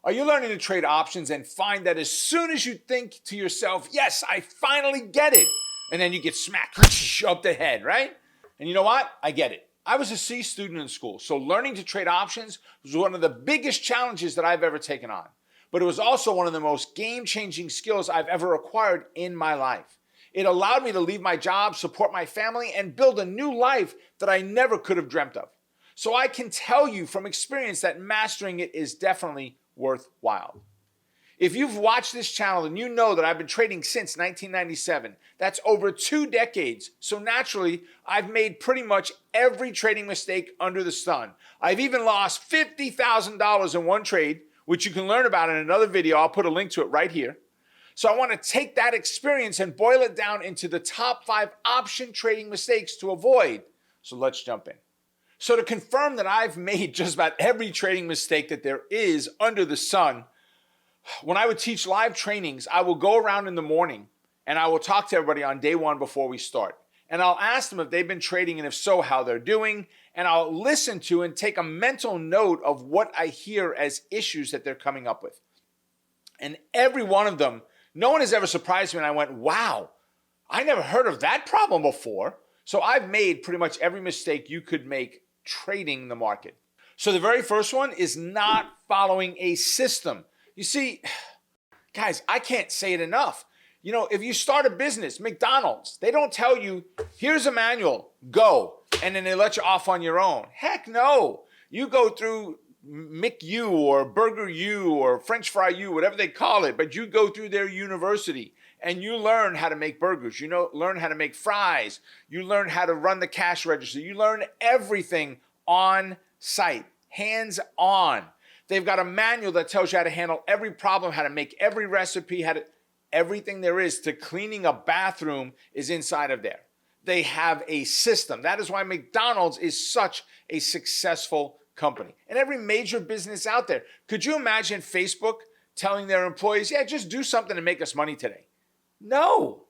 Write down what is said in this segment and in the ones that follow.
Are you learning to trade options and find that as soon as you think to yourself, yes, I finally get it, and then you get smacked up the head, right? And you know what? I get it. I was a C student in school, so learning to trade options was one of the biggest challenges that I've ever taken on. But it was also one of the most game-changing skills I've ever acquired in my life. It allowed me to leave my job, support my family, and build a new life that I never could have dreamt of. So I can tell you from experience that mastering it is definitely worthwhile. If you've watched this channel, then you know that I've been trading since 1997. That's over 2 decades. So naturally, I've made pretty much every trading mistake under the sun. I've even lost $50,000 in one trade, which you can learn about in another video. I'll put a link to it right here. So I want to take that experience and boil it down into the top 5 option trading mistakes to avoid. So let's jump in. So to confirm that I've made just about every trading mistake that there is under the sun, when I would teach live trainings, I will go around in the morning and I will talk to everybody on day 1 before we start. And I'll ask them if they've been trading and if so, how they're doing. And I'll listen to and take a mental note of what I hear as issues that they're coming up with. And every one of them, no one has ever surprised me and I went, wow, I never heard of that problem before. So I've made pretty much every mistake you could make trading the market. So the very first one is not following a system. You see, guys, I can't say it enough. You know, if you start a business, McDonald's, they don't tell you, here's a manual, go, and then they let you off on your own. Heck no. You go through McU or Burger U or French Fry U, whatever they call it, but you go through their university and you learn how to make burgers. You learn how to make fries. You learn how to run the cash register. You learn everything on site, hands on. They've got a manual that tells you how to handle every problem, how to make every recipe, everything there is to cleaning a bathroom is inside of there. They have a system. That is why McDonald's is such a successful company. And every major business out there. Could you imagine Facebook telling their employees, yeah, just do something to make us money today? No.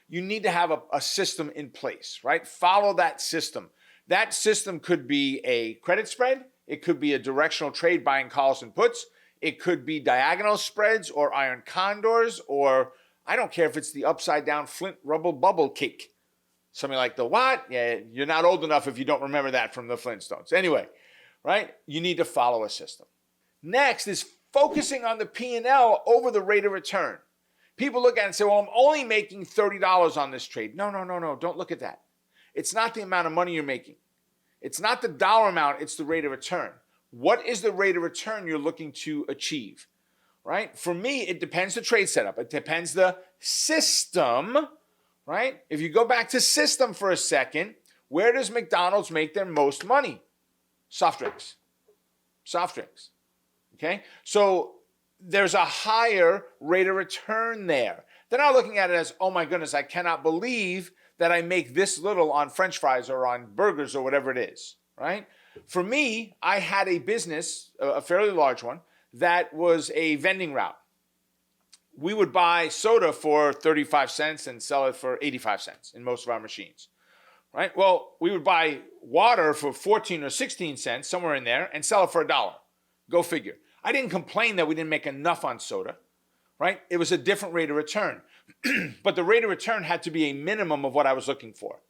You need to have a system in place, right? Follow that system. That system could be a credit spread. It could be a directional trade buying calls and puts. It could be diagonal spreads or iron condors, or I don't care if it's the upside down Flint rubble bubble cake. Something like the what? Yeah, you're not old enough if you don't remember that from the Flintstones. Anyway, right? You need to follow a system. Next is focusing on the P&L over the rate of return. People look at it and say, well, I'm only making $30 on this trade. No. Don't look at that. It's not the amount of money you're making. It's not the dollar amount, it's the rate of return. What is the rate of return you're looking to achieve, right? For me, it depends the trade setup. It depends the system, right? If you go back to system for a second, where does McDonald's make their most money? Soft drinks. Okay? So there's a higher rate of return there. They're not looking at it as, oh my goodness, I cannot believe that I make this little on French fries or on burgers or whatever it is, right? For me, I had a business, a fairly large one, that was a vending route. We would buy soda for 35 cents and sell it for 85 cents in most of our machines, right? Well, we would buy water for 14 or 16 cents, somewhere in there, and sell it for $1. Go figure. I didn't complain that we didn't make enough on soda, right? It was a different rate of return. But the rate of return had to be a minimum of what I was looking for.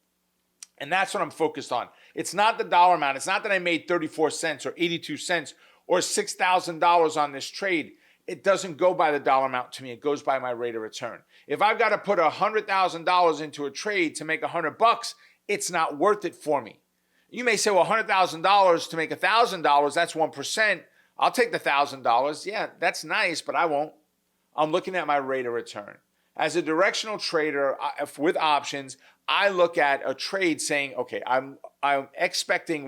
And that's what I'm focused on. It's not the dollar amount. It's not that I made 34 cents or 82 cents or $6,000 on this trade. It doesn't go by the dollar amount to me. It goes by my rate of return. If I've got to put $100,000 into a trade to make $100, it's not worth it for me. You may say, well, $100,000 to make $1,000, that's 1%. I'll take the $1,000. Yeah, that's nice, but I won't. I'm looking at my rate of return. As a directional trader with options, I look at a trade saying, okay, I'm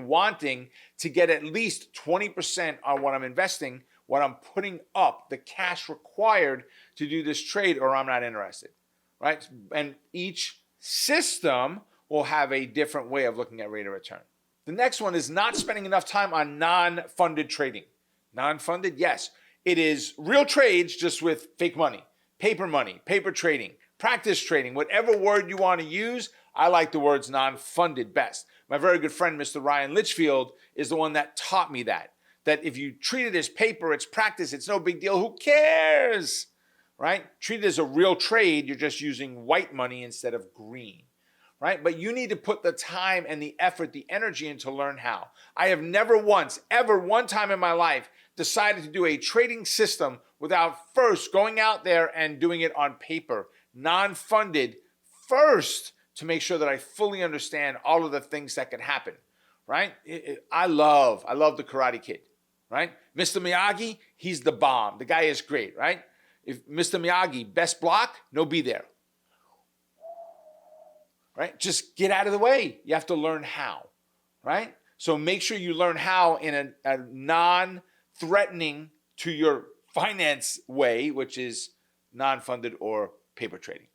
wanting to get at least 20% on what I'm investing, what I'm putting up, the cash required to do this trade, or I'm not interested, right? And each system will have a different way of looking at rate of return. The next one is not spending enough time on non-funded trading. Non-funded, yes. It is real trades just with fake money, paper trading, practice trading, whatever word you want to use. I like the words non-funded best. My very good friend, Mr. Ryan Litchfield, is the one that taught me that. that if you treat it as paper, it's practice, it's no big deal, who cares, right? Treat it as a real trade, you're just using white money instead of green, right? But you need to put the time and the effort, the energy in to learn how. I have never once, ever one time in my life, decided to do a trading system without first going out there and doing it on paper, non-funded, first to make sure that I fully understand all of the things that could happen, right? I love the Karate Kid, right? Mr. Miyagi, he's the bomb. The guy is great, right? If Mr. Miyagi, best block, no be there, right? Just get out of the way. You have to learn how, right? So make sure you learn how in a non-threatening to your finance way, which is non-funded or paper trading.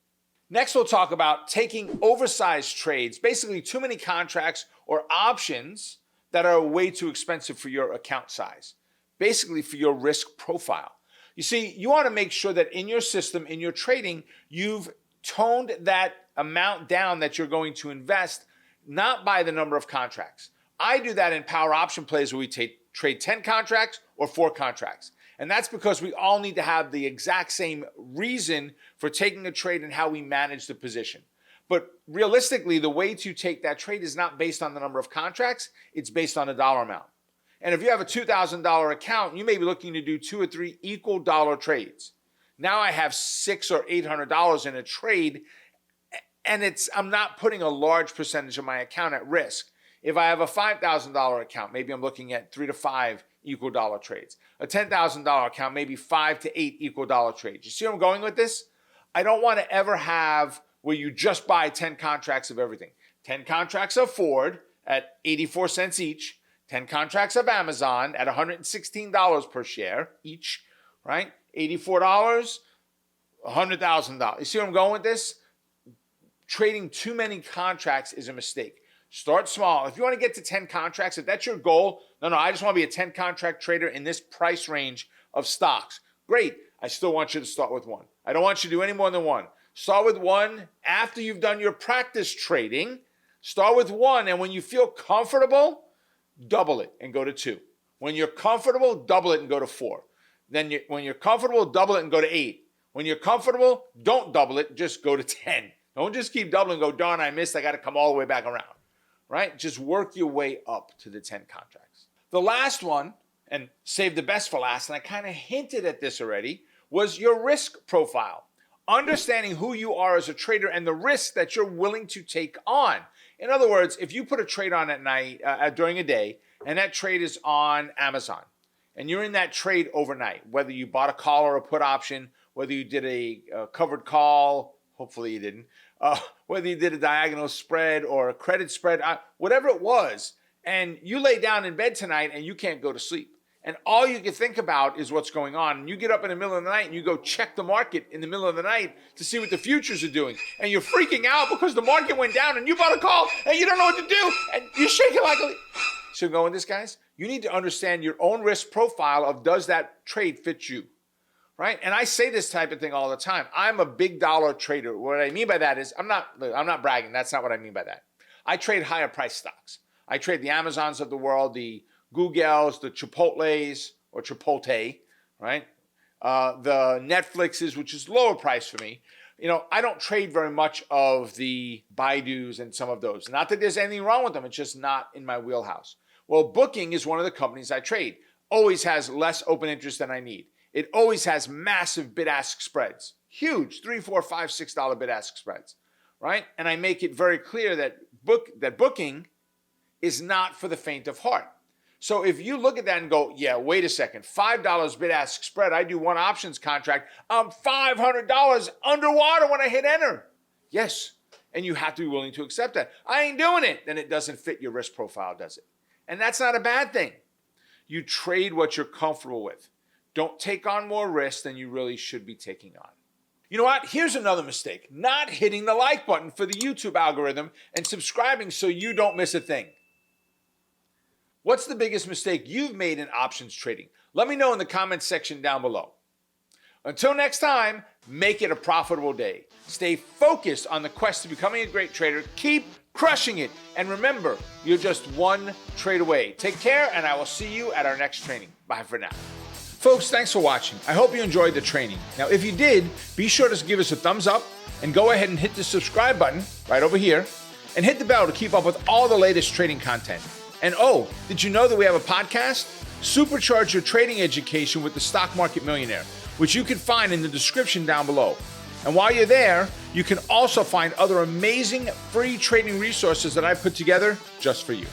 Next, we'll talk about taking oversized trades, basically too many contracts or options that are way too expensive for your account size, basically for your risk profile. You see, you want to make sure that in your system, in your trading, you've toned that amount down that you're going to invest, not by the number of contracts. I do that in power option plays where we trade 10 contracts or 4 contracts. And that's because we all need to have the exact same reason for taking a trade and how we manage the position. But realistically, the way to take that trade is not based on the number of contracts, it's based on the dollar amount. And if you have a $2,000 account, you may be looking to do 2 or 3 equal dollar trades. Now I have $600 or $800 in a trade, and I'm not putting a large percentage of my account at risk. If I have a $5,000 account, maybe I'm looking at 3 to 5 equal dollar trades. A $10,000 account, maybe 5 to 8 equal dollar trades. You see where I'm going with this? I don't want to ever have where you just buy 10 contracts of everything. 10 contracts of Ford at 84 cents each. 10 contracts of Amazon at $116 per share each, right? $84, $100,000. You see where I'm going with this? Trading too many contracts is a mistake. Start small. If you want to get to 10 contracts, if that's your goal, no, I just want to be a 10 contract trader in this price range of stocks. Great. I still want you to start with 1. I don't want you to do any more than 1. Start with 1 after you've done your practice trading. Start with 1, and when you feel comfortable, double it and go to 2. When you're comfortable, double it and go to 4. Then when you're comfortable, double it and go to 8. When you're comfortable, don't double it, just go to 10. Don't just keep doubling and go, darn, I missed, I got to come all the way back around, right? Just work your way up to the 10 contracts. The last one, and save the best for last, and I kind of hinted at this already, was your risk profile. Understanding who you are as a trader and the risk that you're willing to take on. In other words, if you put a trade on at night, during a day, and that trade is on Amazon, and you're in that trade overnight, whether you bought a call or a put option, whether you did a covered call, hopefully you didn't, whether you did a diagonal spread or a credit spread, whatever it was, and you lay down in bed tonight and you can't go to sleep. And all you can think about is what's going on. And you get up in the middle of the night and you go check the market in the middle of the night to see what the futures are doing. And you're freaking out because the market went down and you bought a call and you don't know what to do. And you're shaking like a... So going this, guys, you need to understand your own risk profile of does that trade fit you, right? And I say this type of thing all the time. I'm a big dollar trader. What I mean by that is I'm not bragging. That's not what I mean by that. I trade higher price stocks. I trade the Amazons of the world, the Googles, the Chipotles, or Chipotle, right? The Netflixes, which is lower price for me. You know, I don't trade very much of the Baidus and some of those. Not that there's anything wrong with them. It's just not in my wheelhouse. Well, Booking is one of the companies I trade. Always has less open interest than I need. It always has massive bid-ask spreads. Huge, $3, $4, $5, $6 bid-ask spreads, right? And I make it very clear that Booking is not for the faint of heart. So if you look at that and go, yeah, wait a second, $5 bid-ask spread, I do one options contract, I'm $500 underwater when I hit enter. Yes, and you have to be willing to accept that. I ain't doing it. Then it doesn't fit your risk profile, does it? And that's not a bad thing. You trade what you're comfortable with. Don't take on more risk than you really should be taking on. You know what? Here's another mistake. Not hitting the like button for the YouTube algorithm and subscribing so you don't miss a thing. What's the biggest mistake you've made in options trading? Let me know in the comments section down below. Until next time, make it a profitable day. Stay focused on the quest to becoming a great trader. Keep crushing it. And remember, you're just one trade away. Take care, and I will see you at our next training. Bye for now. Folks, thanks for watching. I hope you enjoyed the training. Now, if you did, be sure to give us a thumbs up and go ahead and hit the subscribe button right over here and hit the bell to keep up with all the latest trading content. And oh, did you know that we have a podcast? Supercharge your trading education with the Stock Market Millionaire, which you can find in the description down below. And while you're there, you can also find other amazing free trading resources that I put together just for you.